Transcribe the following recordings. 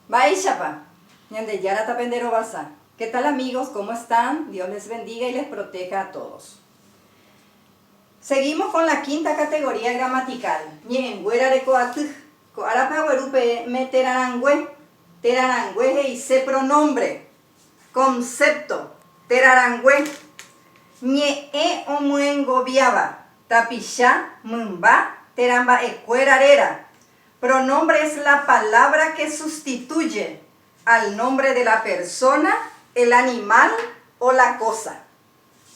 Baishapa, Ñandeyara Tapendero Basa. ¿Qué tal amigos? ¿Cómo están? Dios les bendiga y les proteja a todos. Seguimos con la quinta categoría gramatical. Ñenguera de coatuj, coarapaguerupe meterarangüe, terarangüe y se pronombre, concepto, terarangüe, ñe omuengobiaba, tapisha, mumba, teramba ecuerarera. Pronombre es la palabra que sustituye al nombre de la persona, el animal o la cosa.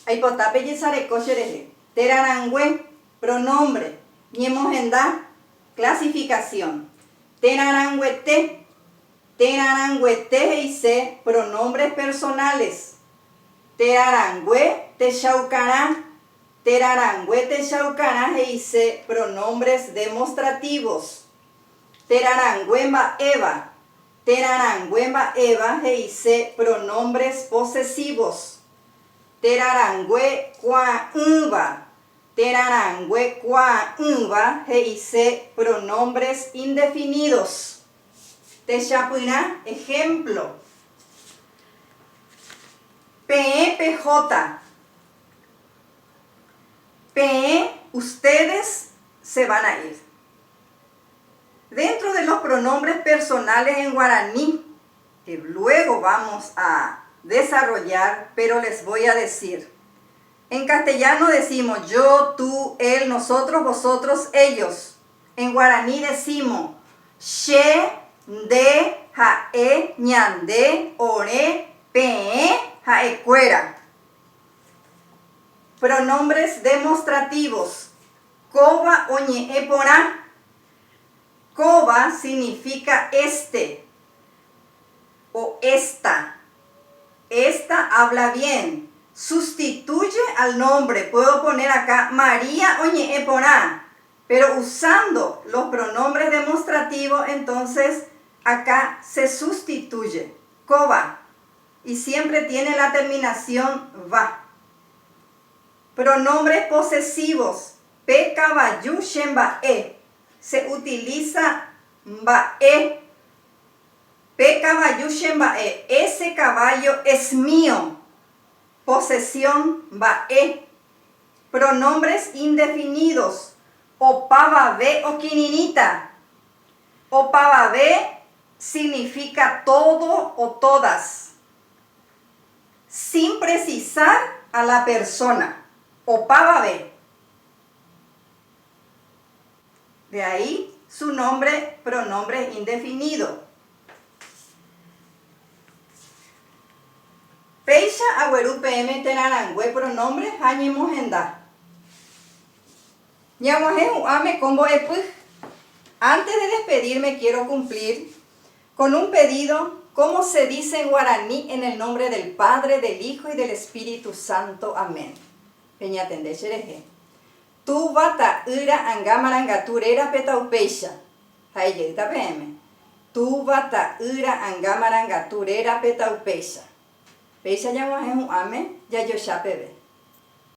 Aipotape yesarekochereje. Terarangüe, pronombre. Ñemojenda, clasificación. Terarangüete, terarangüete y se, pronombres personales. Terarangüe, techaucará, terarangüe, techaucará y se, pronombres demostrativos. Terarangüemba eva, terarangüemba eva y se, pronombres posesivos. Terarangüe cuaunba, terarangüe cuaunba y se, pronombres indefinidos. Techapuna, ejemplo. PJ. PE, ustedes se van a ir. Dentro de los pronombres personales en guaraní, que luego vamos a desarrollar, pero les voy a decir. En castellano decimos yo, tú, él, nosotros, vosotros, ellos. En guaraní decimos she, de, jae, ñande, ore, pe, jaecuera. Pronombres demostrativos. Coba o ñe porá. Coba significa este o esta. Esta habla bien. Sustituye al nombre. Puedo poner acá María o ñe porá. Pero usando los pronombres demostrativos, entonces acá se sustituye. Coba. Y siempre tiene la terminación va. Pronombres posesivos. Pe caballu shembae. Se utiliza bae. Pe caballo shembae. Ese caballo es mío. Posesión bae. Pronombres indefinidos. Opavabe o quininita. Opavabe significa todo o todas, sin precisar a la persona. Opavabe. De ahí su nombre, pronombre indefinido. Peisha agüeru PM terarangüe pronombre hañemojenda. Ñaguaje ame combo epuj. Antes de despedirme quiero cumplir con un pedido, como se dice en guaraní, en el nombre del Padre, del Hijo y del Espíritu Santo. Amén. Peñatende xereje. Tu bata ira angamarangaturera petaupeisha. Haiyeta PM. Tu bata ira angamarangaturera petaupeisha. Peisha yaguaje ame ya yo ya pebe.